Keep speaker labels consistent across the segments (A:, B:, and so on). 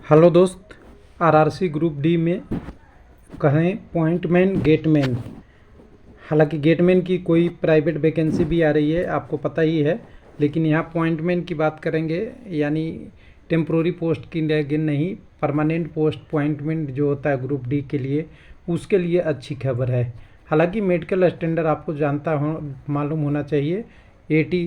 A: Hello दोस्त, RRC group D में कहें पॉइंटमैन गेटमैन। हालांकि गेटमैन की कोई प्राइवेट वैकेंसी भी आ रही है, आपको पता ही है, लेकिन यहाँ पॉइंटमैन की बात करेंगे। यानी टेम्प्रोरी पोस्ट की लेकिन नहीं, परमानेंट पोस्ट पॉइंटमेंट जो होता है ग्रुप डी के लिए, उसके लिए अच्छी खबर है। हालांकि मेडिकल स्टैंडर्ड आपको मालूम होना चाहिए। A3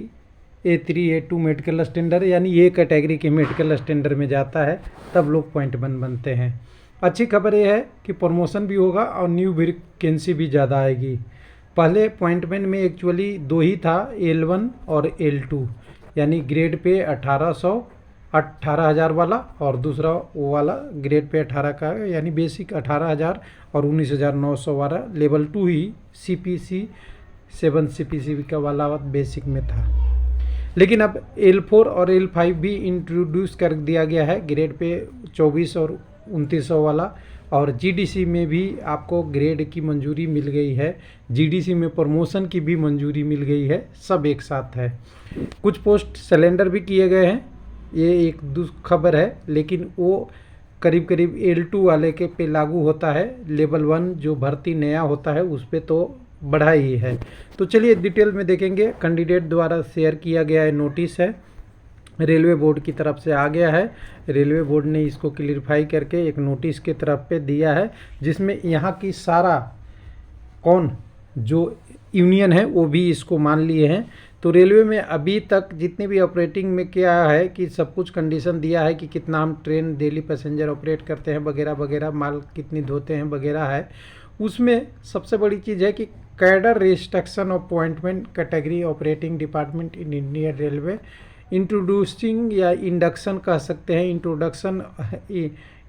A: A2 मेडिकल स्टैंडर्ड, यानी ये कैटेगरी के मेडिकल स्टैंडर्ड में जाता है, तब लोग पॉइंटमैन बनते हैं। अच्छी खबर ये है कि प्रमोशन भी होगा और न्यू वैकेंसी भी ज़्यादा आएगी। पहले पॉइंटमैन में एक्चुअली दो ही था, L1 और L2, यानी ग्रेड पे 18,000 वाला, और दूसरा वो वाला ग्रेड पे 18 का, यानी बेसिक 18,000 और 19,900 वाला लेवल 2 ही CPC 7 CPC का वाला बेसिक में था। लेकिन अब L4 और L5 भी इंट्रोड्यूस कर दिया गया है, ग्रेड पे 24 और 2900 वाला। और GDC में भी आपको ग्रेड की मंजूरी मिल गई है, GDC में प्रमोशन की भी मंजूरी मिल गई है, सब एक साथ है। कुछ पोस्ट सिलेंडर भी किए गए हैं, ये एक दुख खबर है, लेकिन वो करीब करीब L2 वाले के पे लागू होता है। लेवल 1 जो भर्ती नया होता है उस पर तो बढ़ा ही है। तो चलिए डिटेल में देखेंगे। कैंडिडेट द्वारा शेयर किया गया है नोटिस है, रेलवे बोर्ड की तरफ से आ गया है। रेलवे बोर्ड ने इसको क्लियरिफाई करके एक नोटिस के तरफ पे दिया है, जिसमें यहाँ की सारा जो यूनियन है वो भी इसको मान लिए हैं। तो रेलवे में अभी तक जितने भी ऑपरेटिंग में क्या है कि सब कुछ कंडीशन दिया है कि कितना हम ट्रेन डेली पैसेंजर ऑपरेट करते हैं वगैरह वगैरह, माल कितनी धोते हैं वगैरह है। उसमें सबसे बड़ी चीज़ है कि cadre restriction of appointment category operating department in Indian railway introducing, या इंडक्शन कह सकते हैं,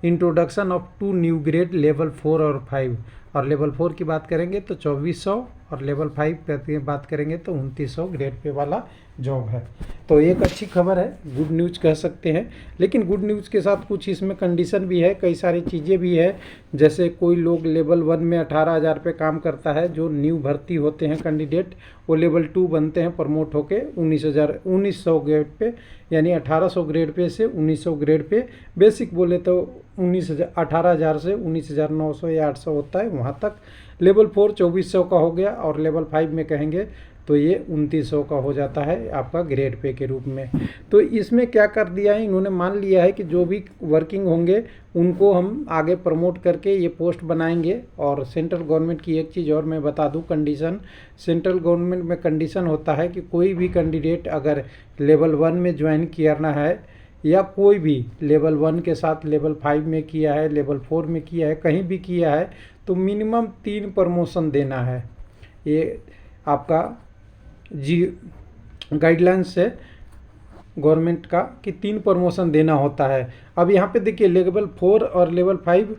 A: introduction of 2 new grade level 4 और 5। और लेवल 4 की बात करेंगे तो 2400, और लेवल 5 की बात करेंगे तो 2900 ग्रेड पे वाला जॉब है। तो एक अच्छी खबर है, गुड न्यूज़ कह सकते हैं। लेकिन गुड न्यूज़ के साथ कुछ इसमें कंडीशन भी है, कई सारी चीज़ें भी है। जैसे कोई लोग लेवल 1 में 18,000 पे काम करता है, जो न्यू भर्ती होते हैं कैंडिडेट, वो लेवल 2 बनते हैं प्रमोट होके 1900 ग्रेड पे, यानी 1800 ग्रेड पे से 1900 ग्रेड पे। बेसिक बोले तो 18,000 से 19,900 या 800 होता है, वहाँ तक। लेवल 4 2400 का हो गया, और लेवल 5 में कहेंगे तो ये 2900 का हो जाता है आपका ग्रेड पे के रूप में। तो इसमें क्या कर दिया है, इन्होंने मान लिया है कि जो भी वर्किंग होंगे उनको हम आगे प्रमोट करके ये पोस्ट बनाएंगे। और सेंट्रल गवर्नमेंट की एक चीज़ और मैं बता दूं, कंडीशन सेंट्रल गवर्नमेंट में कंडीशन होता है कि कोई भी कैंडिडेट अगर लेवल 1 में ज्वाइन करना है, या कोई भी लेवल 1 के साथ लेवल 5 में किया है, लेवल 4 में किया है, कहीं भी किया है, तो मिनिमम 3 प्रमोशन देना है। ये आपका गाइडलाइंस है गवर्नमेंट का कि 3 प्रमोशन देना होता है। अब यहाँ पे देखिए, लेवल 4 और लेवल 5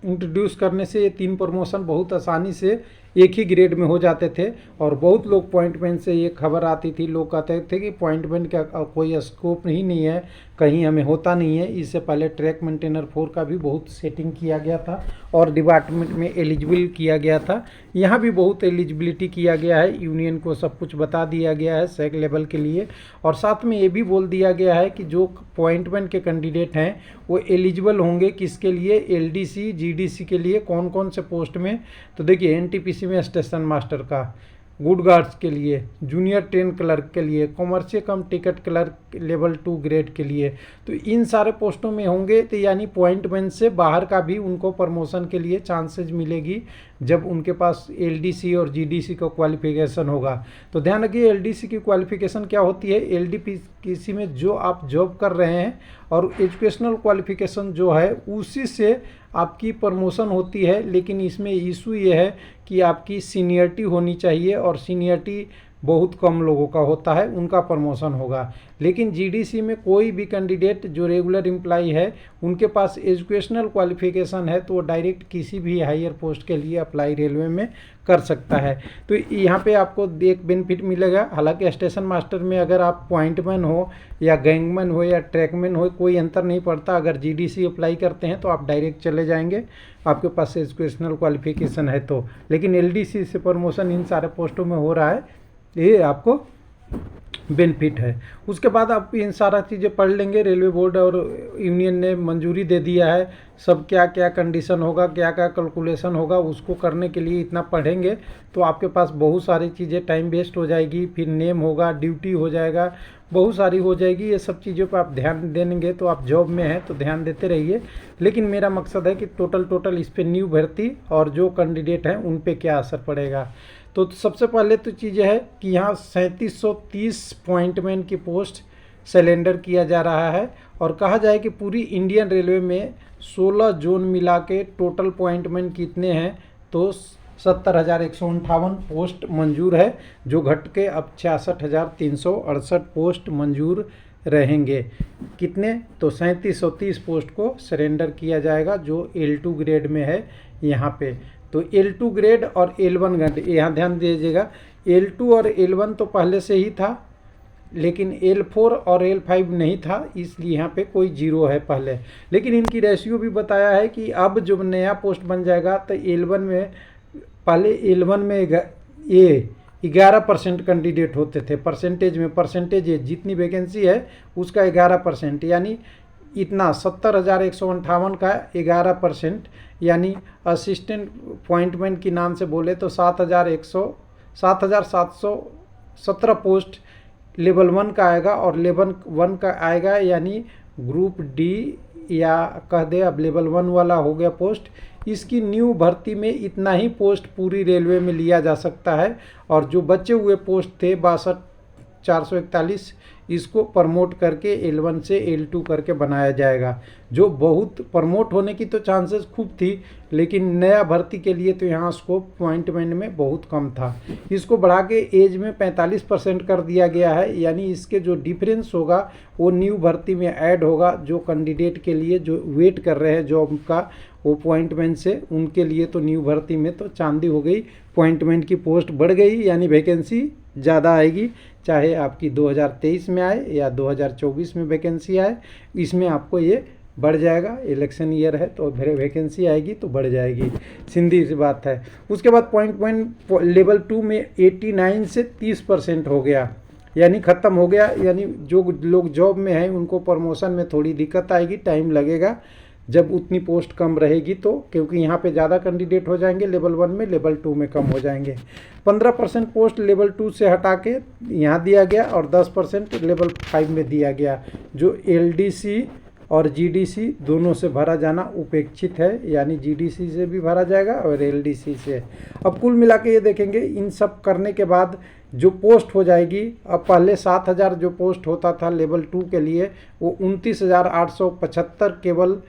A: इंट्रोड्यूस करने से ये 3 प्रमोशन बहुत आसानी से एक ही ग्रेड में हो जाते थे। और बहुत लोग पॉइंटमेंट से ये खबर आती थी, लोग कहते थे कि पॉइंटमेंट का कोई स्कोप ही नहीं है, कहीं हमें होता नहीं है। इससे पहले ट्रैक मेंटेनर 4 का भी बहुत सेटिंग किया गया था और डिपार्टमेंट में एलिजिबल किया गया था। यहाँ भी बहुत एलिजिबिलिटी किया गया है, यूनियन को सब कुछ बता दिया गया है सैक लेवल के लिए। और साथ में ये भी बोल दिया गया है कि जो अपॉइंटमेंट के कैंडिडेट हैं वो एलिजिबल होंगे किसके लिए, LDC GDC के लिए, कौन कौन से पोस्ट में। तो देखिए, NTPC में स्टेशन मास्टर का, गुड गार्ड्स के लिए, जूनियर ट्रेन क्लर्क के लिए, कॉमर्शियल कम टिकट क्लर्क लेवल 2 ग्रेड के लिए, तो इन सारे पोस्टों में होंगे। तो यानी पॉइंटमेंट से बाहर का भी उनको प्रमोशन के लिए चांसेस मिलेगी जब उनके पास LDC और GDC का क्वालिफिकेशन होगा। तो ध्यान रखिए, LDC की क्वालिफिकेशन क्या होती है, LDPC में जो आप जॉब कर रहे हैं और एजुकेशनल क्वालिफिकेशन जो है उसी से आपकी प्रमोशन होती है। लेकिन इसमें इशू ये है कि आपकी सीनियरिटी होनी चाहिए, और सीनियरिटी बहुत कम लोगों का होता है, उनका प्रमोशन होगा। लेकिन GDC में कोई भी कैंडिडेट जो रेगुलर एम्प्लॉई है, उनके पास एजुकेशनल क्वालिफिकेशन है, तो वो डायरेक्ट किसी भी हायर पोस्ट के लिए अप्लाई रेलवे में कर सकता है। तो यहाँ पे आपको एक बेनिफिट मिलेगा। हालांकि स्टेशन मास्टर में अगर आप पॉइंटमैन हो या गैंगमैन हो या ट्रैकमैन हो, कोई अंतर नहीं पड़ता। अगर GDC अप्लाई करते हैं तो आप डायरेक्ट चले जाएंगे, आपके पास एजुकेशनल क्वालिफिकेशन है तो। लेकिन LDC से प्रमोशन इन सारे पोस्टों में हो रहा है, ये आपको बेनिफिट है। उसके बाद आप इन सारा चीज़ें पढ़ लेंगे। रेलवे बोर्ड और यूनियन ने मंजूरी दे दिया है, सब क्या क्या कंडीशन होगा, क्या क्या कैलकुलेशन होगा, उसको करने के लिए इतना पढ़ेंगे तो आपके पास बहुत सारी चीज़ें, टाइम वेस्ट हो जाएगी, फिर नेम होगा, ड्यूटी हो जाएगा, बहुत सारी हो जाएगी। ये सब चीज़ों पर आप ध्यान देंगे तो आप जॉब में हैं तो ध्यान देते रहिए। लेकिन मेरा मकसद है कि टोटल इस पर न्यू भर्ती और जो कैंडिडेट हैं उन पे क्या असर पड़ेगा। तो सबसे पहले तो चीज़ है कि यहाँ 3730 पॉइंटमैन की पोस्ट सिलेंडर किया जा रहा है और कहा जाए कि पूरी इंडियन रेलवे में 16 जोन मिला के टोटल पॉइंटमैन कितने हैं तो 70,158 पोस्ट मंजूर है, जो घट के अब 66,368 पोस्ट मंजूर रहेंगे। कितने तो 3730 पोस्ट को सरेंडर किया जाएगा जो L2 ग्रेड में है यहाँ पे। तो L2 ग्रेड और L1 ग्रेड यहाँ ध्यान दीजिएगा, L2 और L1 तो पहले से ही था लेकिन L4 और L5 नहीं था, इसलिए यहाँ पे कोई जीरो है पहले। लेकिन इनकी रेशियो भी बताया है कि अब जो नया पोस्ट बन जाएगा तो L1 में पहले L1 में ये 11% कैंडिडेट होते थे, परसेंटेज में, परसेंटेज जितनी वैकेंसी है उसका 11%, यानी इतना 70,158 का 11%, यानी असिस्टेंट अपॉइंटमेंट की नाम से बोले तो 7,717 पोस्ट लेवल 1 का आएगा और लेवल 1 का आएगा, यानी ग्रुप डी या कह दे अब लेवल 1 वाला हो गया पोस्ट। इसकी न्यू भर्ती में इतना ही पोस्ट पूरी रेलवे में लिया जा सकता है और जो बचे हुए पोस्ट थे 62,441 इसको प्रमोट करके L1 से L2 करके बनाया जाएगा, जो बहुत प्रमोट होने की तो चांसेस खूब थी, लेकिन नया भर्ती के लिए तो यहाँ स्कोप अपॉइंटमेंट में बहुत कम था। इसको बढ़ा के एज में 45% कर दिया गया है, यानी इसके जो डिफरेंस होगा वो न्यू भर्ती में ऐड होगा। जो कैंडिडेट के लिए जो वेट कर रहे हैं जॉब का अपॉइंटमेंट से, उनके लिए तो न्यू भर्ती में तो चांदी हो गई, अपॉइंटमेंट की पोस्ट बढ़ गई, यानी वैकेंसी ज़्यादा आएगी। चाहे आपकी 2023 में आए या 2024 में वैकेंसी आए, इसमें आपको ये बढ़ जाएगा। इलेक्शन ईयर है तो वैकेंसी आएगी तो बढ़ जाएगी, सीधी सी बात है। उसके बाद पॉइंट लेवल 2 में 89 से 30% हो गया, यानी ख़त्म हो गया। यानी जो लोग जॉब में हैं उनको प्रमोशन में थोड़ी दिक्कत आएगी, टाइम लगेगा जब उतनी पोस्ट कम रहेगी तो, क्योंकि यहाँ पे ज़्यादा कैंडिडेट हो जाएंगे लेवल 1 में, लेवल 2 में कम हो जाएंगे। 15% पोस्ट लेवल 2 से हटा के यहाँ दिया गया और 10% लेवल 5 में दिया गया, जो LDC और GDC दोनों से भरा जाना उपेक्षित है, यानी GDC से भी भरा जाएगा और LDC से। अब कुल मिला के ये देखेंगे, इन सब करने के बाद जो पोस्ट हो जाएगी, अब पहले 7,000 जो पोस्ट होता था लेवल 2 के लिए, वो 29,875 केवल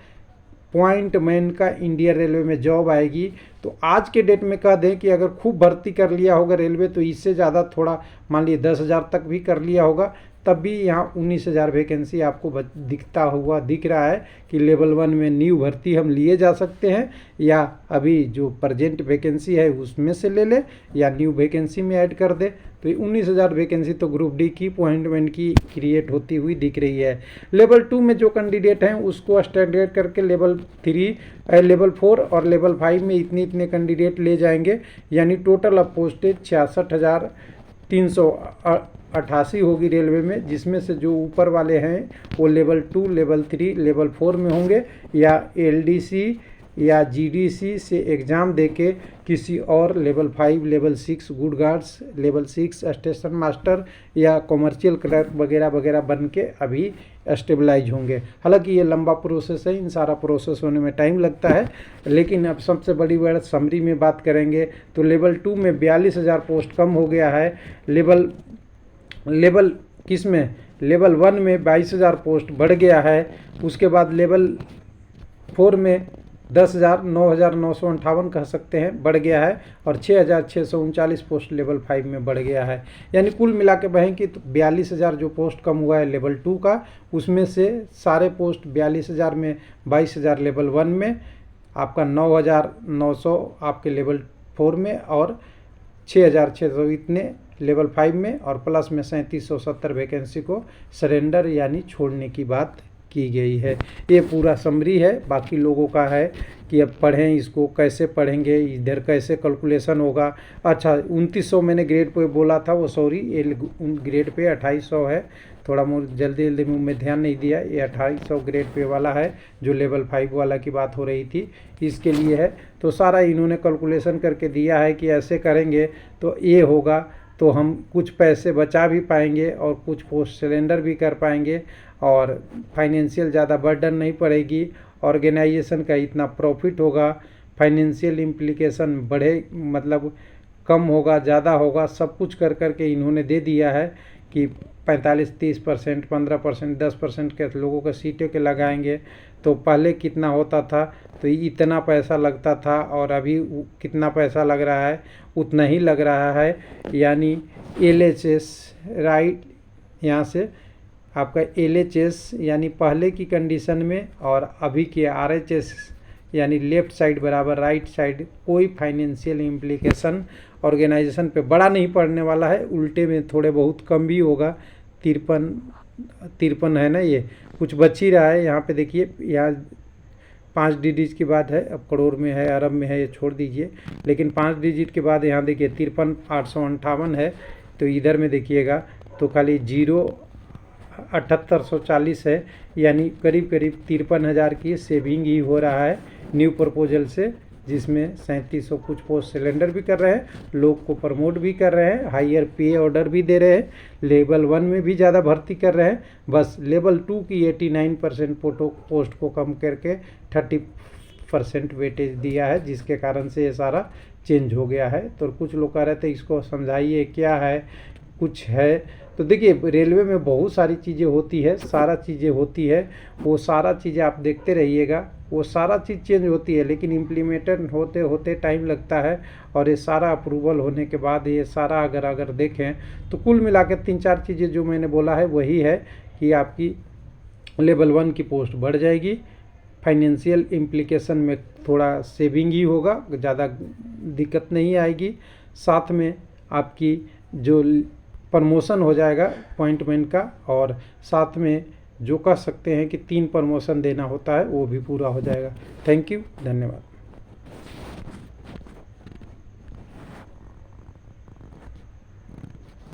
A: पॉइंटमैन का इंडियन रेलवे में जॉब आएगी। तो आज के डेट में कह दें कि अगर खूब भर्ती कर लिया होगा रेलवे तो इससे ज़्यादा, थोड़ा मान लीजिए 10,000 तक भी कर लिया होगा, तब भी यहाँ 19,000 वैकेंसी आपको दिखता हुआ दिख रहा है कि लेवल 1 में न्यू भर्ती हम लिए जा सकते हैं, या अभी जो प्रेजेंट वैकेंसी है उसमें से ले ले या न्यू वैकेंसी में ऐड कर दे। तो 19,000 वैकेंसी तो ग्रुप डी की अपॉइंटमेंट की क्रिएट होती हुई दिख रही है। लेवल 2 में जो कैंडिडेट हैं उसको स्टैंडर्ड करके लेवल 3, लेवल 4 और लेवल 5 में इतने कैंडिडेट ले जाएंगे, यानी टोटल अब पोस्टेज 66,388 होगी रेलवे में, जिसमें से जो ऊपर वाले हैं वो लेवल 2, लेवल 3, लेवल 4 में होंगे, या LDC या GDC से एग्ज़ाम देके किसी और level 5, level 6 good guards, level 6 station master या कॉमर्शियल क्लर्क वगैरह वगैरह बन के अभी स्टेबलाइज होंगे। हालांकि ये लंबा प्रोसेस है, इन सारा प्रोसेस होने में टाइम लगता है, लेकिन अब सबसे बड़ी समरी में बात करेंगे तो लेवल 2 में 42,000 पोस्ट कम हो गया है। लेवल किस में, लेवल 1 में 22,000 पोस्ट बढ़ गया है। उसके बाद लेवल 4 में 10,000, 9,958 कह सकते हैं बढ़ गया है, और 6,639 पोस्ट लेवल 5 में बढ़ गया है। यानी कुल मिला के बहें कि तो 42,000 जो पोस्ट कम हुआ है लेवल 2 का, उसमें से सारे पोस्ट 42,000 में 22,000 लेवल 1 में, आपका 9,900 आपके लेवल 4 में, और 6,600 इतने लेवल 5 में, और प्लस में 3770 वैकेंसी को सरेंडर यानी छोड़ने की बात की गई है। ये पूरा समरी है, बाकी लोगों का है कि अब पढ़ें इसको, कैसे पढ़ेंगे, इधर कैसे कैलकुलेशन होगा। अच्छा 2900 मैंने ग्रेड पे बोला था, वो सॉरी ये ग्रेड पे 2800 है, थोड़ा जल्दी जल्दी में ध्यान नहीं दिया। ये 2800 ग्रेड पे वाला है जो लेवल 5 वाला की बात हो रही थी, इसके लिए है। तो सारा इन्होंने कैलकुलेशन करके दिया है कि ऐसे करेंगे तो ये होगा, तो हम कुछ पैसे बचा भी पाएंगे और कुछ पोस्ट सिलेंडर भी कर पाएंगे और फाइनेंशियल ज़्यादा बर्डन नहीं पड़ेगी, ऑर्गेनाइजेशन का इतना प्रॉफिट होगा, फाइनेंशियल इम्प्लीकेशन बढ़े मतलब कम होगा ज़्यादा होगा, सब कुछ कर के इन्होंने दे दिया है कि 45-30%, 15%, 10% के लोगों को सीटें के लगाएंगे। तो पहले कितना होता था, तो इतना पैसा लगता था और अभी कितना पैसा लग रहा है, उतना ही लग रहा है। यानी LHS राइट, यहाँ से आपका LHS यानी पहले की कंडीशन में और अभी के RHS यानी लेफ़्ट साइड बराबर राइट साइड, कोई फाइनेंशियल इम्प्लीकेशन ऑर्गेनाइजेशन पे बड़ा नहीं पड़ने वाला है, उल्टे में थोड़े बहुत कम भी होगा। 53 है ना, ये कुछ बच ही रहा है। यहाँ पे देखिए, यहाँ 5 डिजिट की बात है, अब करोड़ में है अरब में है ये छोड़ दीजिए, लेकिन 5 डिजिट के बाद यहाँ देखिए 53,858 है। तो इधर में देखिएगा तो खाली 0,7840 है, यानी करीब करीब 53,000 की सेविंग ही हो रहा है न्यू प्रपोजल से, जिसमें 3700 कुछ पोस्ट सिलेंडर भी कर रहे हैं, लोग को प्रमोट भी कर रहे हैं, हायर पे ऑर्डर भी दे रहे हैं, लेवल 1 में भी ज़्यादा भर्ती कर रहे हैं। बस लेवल 2 की 89% पोस्ट को कम करके 30% वेटेज दिया है, जिसके कारण से ये सारा चेंज हो गया है। तो कुछ लोग कह रहे थे इसको समझाइए क्या है, कुछ है। तो देखिए रेलवे में बहुत सारी चीज़ें होती है, सारा चीज़ें होती है, वो सारा चीज़ें आप देखते रहिएगा, वो सारा चीज़ चेंज होती है, लेकिन इम्प्लीमेंट होते होते टाइम लगता है। और ये सारा अप्रूवल होने के बाद ये सारा अगर देखें तो कुल मिला के 3-4 चीज़ें जो मैंने बोला है वही है कि आपकी लेवल 1 की पोस्ट बढ़ जाएगी, फाइनेंशियल इम्प्लीकेशन में थोड़ा सेविंग ही होगा, ज़्यादा दिक्कत नहीं आएगी, साथ में आपकी जो प्रमोशन हो जाएगा अपॉइंटमेंट का, और साथ में जो कह सकते हैं कि 3 प्रमोशन देना होता है वो भी पूरा हो जाएगा। थैंक यू, धन्यवाद।